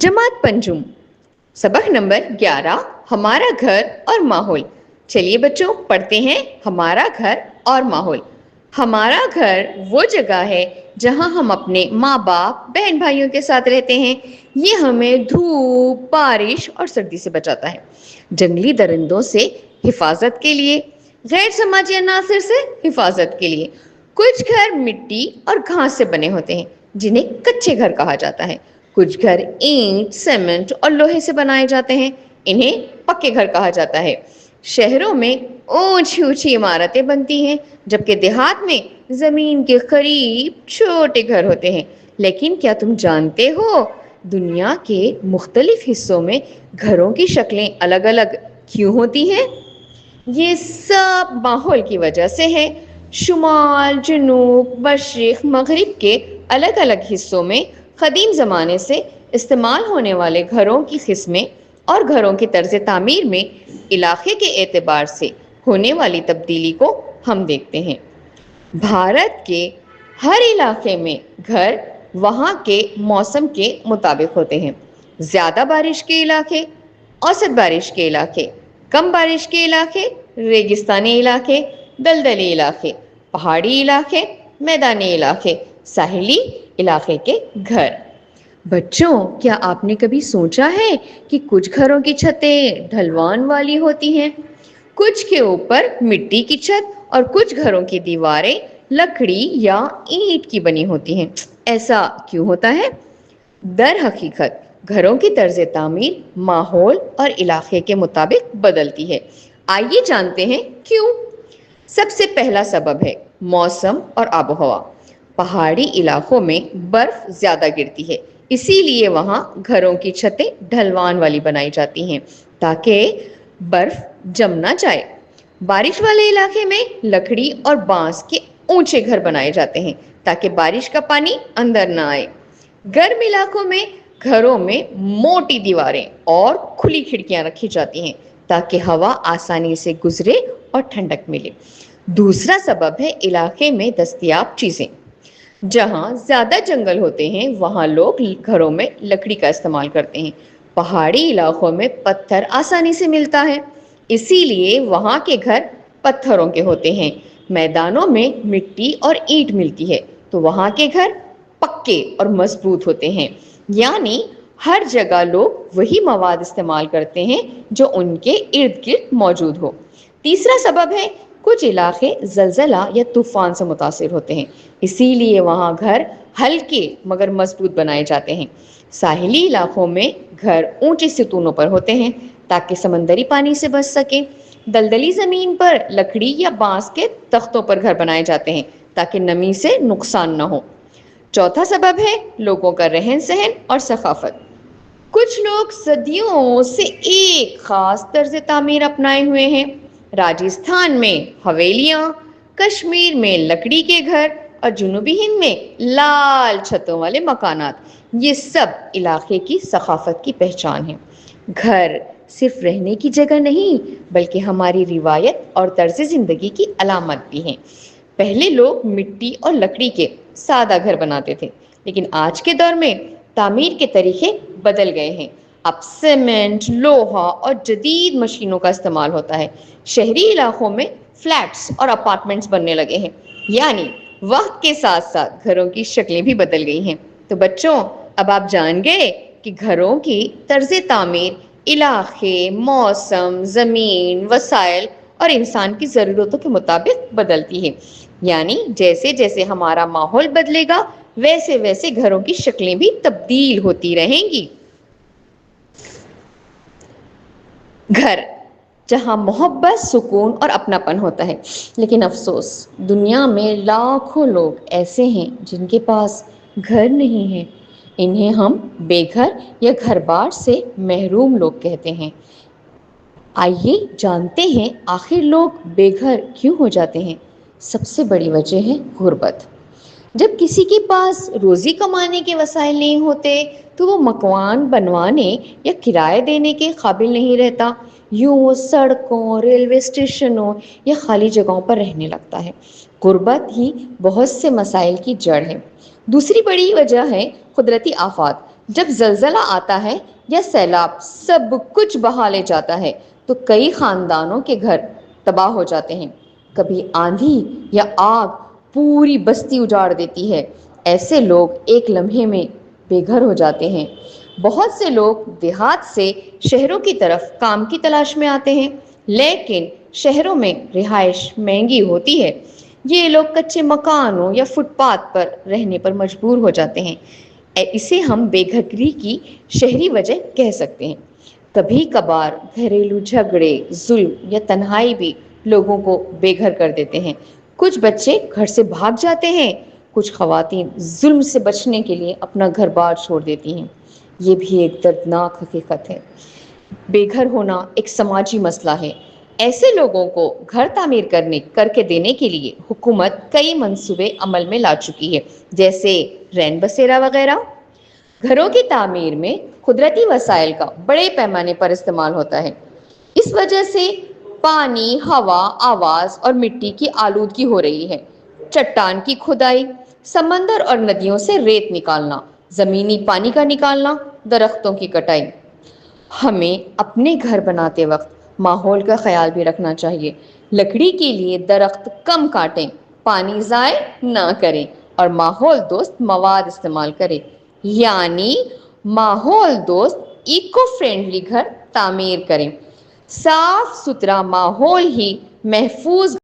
जमात पंजुम सबक नंबर 11 हमारा घर और माहौल। चलिए बच्चों पढ़ते हैं हमारा घर और माहौल। हमारा घर वो जगह है जहाँ हम अपने माँ बाप बहन भाइयों के साथ रहते हैं। ये हमें धूप बारिश और सर्दी से बचाता है, जंगली दरिंदों से हिफाजत के लिए, गैर समाजी अनासर से हिफाजत के लिए। कुछ घर मिट्टी और घास से बने होते हैं जिन्हें कच्चे घर कहा जाता है। कुछ घर ईंट सीमेंट और लोहे से बनाए जाते हैं, इन्हें पक्के घर कहा जाता है। शहरों में ऊंची ऊंची इमारतें बनती हैं, जबकि देहात में जमीन के करीब छोटे घर होते हैं। लेकिन क्या तुम जानते हो दुनिया के मुख्तलिफ हिस्सों में घरों की शक्लें अलग अलग क्यों होती हैं? ये सब माहौल की वजह से है। शुमाल जनूब मशरिक मगरिब के अलग अलग हिस्सों में कदीम ज़माने से इस्तेमाल होने वाले घरों की किस्में और घरों की तर्ज तामीर में इलाके के एतबार से होने वाली तब्दीली को हम देखते हैं। भारत के हर इलाके में घर वहाँ के मौसम के मुताबिक होते हैं। ज़्यादा बारिश के इलाके, औसत बारिश के इलाके, कम बारिश के इलाके, रेगिस्तानी इलाके, दलदली इलाके, पहाड़ी इलाके, मैदानी इलाके, साहिली इलाके के घर। बच्चों क्या आपने कभी सोचा है कि कुछ घरों की छतें ढलवान वाली होती हैं, कुछ के ऊपर मिट्टी की छत और कुछ घरों की दीवारें लकड़ी या ईंट की बनी होती हैं? ऐसा क्यों होता है? दर हकीकत घरों की तर्ज तामीर माहौल और इलाके के मुताबिक बदलती है। आइए जानते हैं क्यों। सबसे पहला सबब है मौसम और आबोहवा। पहाड़ी इलाकों में बर्फ ज्यादा गिरती है, इसीलिए वहां घरों की छतें ढलवान वाली बनाई जाती हैं ताकि बर्फ जम ना जाए। बारिश वाले इलाके में लकड़ी और बांस के ऊंचे घर बनाए जाते हैं ताकि बारिश का पानी अंदर ना आए। गर्म इलाकों में घरों में मोटी दीवारें और खुली खिड़कियां रखी जाती हैं ताकि हवा आसानी से गुजरे और ठंडक मिले। दूसरा सबब है इलाके में दस्तयाब चीजें। जहाँ ज्यादा जंगल होते हैं वहाँ लोग घरों में लकड़ी का इस्तेमाल करते हैं। पहाड़ी इलाकों में पत्थर आसानी से मिलता है, इसीलिए वहाँ के घर पत्थरों के होते हैं। मैदानों में मिट्टी और ईंट मिलती है तो वहाँ के घर पक्के और मजबूत होते हैं। यानी हर जगह लोग वही मवाद इस्तेमाल करते हैं जो उनके इर्द गिर्द मौजूद हो। तीसरा सबब है कुछ इलाके जलजला या तूफान से मुतासिर होते हैं, इसीलिए वहाँ घर हल्के मगर मजबूत बनाए जाते हैं। साहिली इलाकों में घर ऊंचे सितूनों पर होते हैं ताकि समंदरी पानी से बच सके। दलदली जमीन पर लकड़ी या बांस के तख्तों पर घर बनाए जाते हैं ताकि नमी से नुकसान न हो। चौथा सबब है लोगों का रहन सहन और सकाफत। कुछ लोग सदियों से एक खास तर्ज तामीर अपनाए हुए हैं। राजस्थान में हवेलियां, कश्मीर में लकड़ी के घर और जुनूबी हिंद में लाल छतों वाले मकानात, ये सब इलाके की सकाफत की पहचान है। घर सिर्फ रहने की जगह नहीं बल्कि हमारी रिवायत और तर्ज जिंदगी की अलामत भी है। पहले लोग मिट्टी और लकड़ी के सादा घर बनाते थे, लेकिन आज के दौर में तामीर के तरीके बदल गए हैं। अब सीमेंट, लोहा और जदीद मशीनों का इस्तेमाल होता है। शहरी इलाकों में फ्लैट्स और अपार्टमेंट्स बनने लगे हैं, यानी वक्त के साथ साथ घरों की शक्लें भी बदल गई हैं। तो बच्चों अब आप जान गए कि घरों की तर्ज तामीर इलाके, मौसम, जमीन, वसाइल और इंसान की ज़रूरतों के मुताबिक बदलती है। यानी जैसे जैसे हमारा माहौल बदलेगा वैसे वैसे घरों की शक्लें भी तब्दील होती रहेंगी। घर जहाँ मोहब्बत, सुकून और अपनापन होता है, लेकिन अफसोस दुनिया में लाखों लोग ऐसे हैं जिनके पास घर नहीं है। इन्हें हम बेघर या घर बार से महरूम लोग कहते हैं। आइए जानते हैं आखिर लोग बेघर क्यों हो जाते हैं। सबसे बड़ी वजह है गुर्बत। जब किसी के पास रोजी कमाने के वसाइल नहीं होते तो वो मकान बनवाने या किराए देने के काबिल नहीं रहता, यूं वो सड़कों, रेलवे स्टेशनों या खाली जगहों पर रहने लगता है। गुर्बत ही बहुत से मसाइल की जड़ है। दूसरी बड़ी वजह है कुदरती आफात। جب زلزلہ آتا ہے یا سیلاب سب کچھ بہا لے جاتا ہے تو کئی خاندانوں کے گھر تباہ ہو جاتے ہیں۔ کبھی آندھی یا آگ پوری بستی اجاڑ دیتی ہے۔ ایسے لوگ ایک لمحے میں بے گھر ہو جاتے ہیں۔ بہت سے لوگ دیہات سے شہروں کی طرف کام کی تلاش میں آتے ہیں، لیکن شہروں میں رہائش مہنگی ہوتی ہے۔ یہ لوگ کچے مکانوں یا فٹ پاتھ پر رہنے پر مجبور ہو جاتے ہیں۔ اسے ہم بے گھری کی شہری وجہ کہہ سکتے ہیں۔ کبھی کبھار گھریلو جھگڑے، ظلم یا تنہائی بھی لوگوں کو بے گھر کر دیتے ہیں۔ کچھ بچے گھر سے بھاگ جاتے ہیں، کچھ خواتین ظلم سے بچنے کے لیے اپنا گھر بار چھوڑ دیتی ہیں۔ یہ بھی ایک دردناک حقیقت ہے۔ بے گھر ہونا ایک سماجی مسئلہ ہے۔ ایسے لوگوں کو گھر تعمیر کر کے دینے کے لیے حکومت کئی منصوبے عمل میں لا چکی ہے، جیسے رین بسیرا وغیرہ۔ گھروں کی تعمیر میں قدرتی وسائل کا بڑے پیمانے پر استعمال ہوتا ہے۔ اس وجہ سے پانی، ہوا، آواز اور مٹی کی آلودگی ہو رہی ہے۔ چٹان کی کھدائی، سمندر اور ندیوں سے ریت نکالنا، زمینی پانی کا نکالنا، درختوں کی کٹائی۔ ہمیں اپنے گھر بناتے وقت ماحول کا خیال بھی رکھنا چاہیے۔ لکڑی کے لیے درخت کم کاٹیں، پانی ضائع نہ کریں اور ماحول دوست مواد استعمال کریں، یعنی ماحول دوست ایکو فرینڈلی گھر تعمیر کریں۔ صاف ستھرا ماحول ہی محفوظ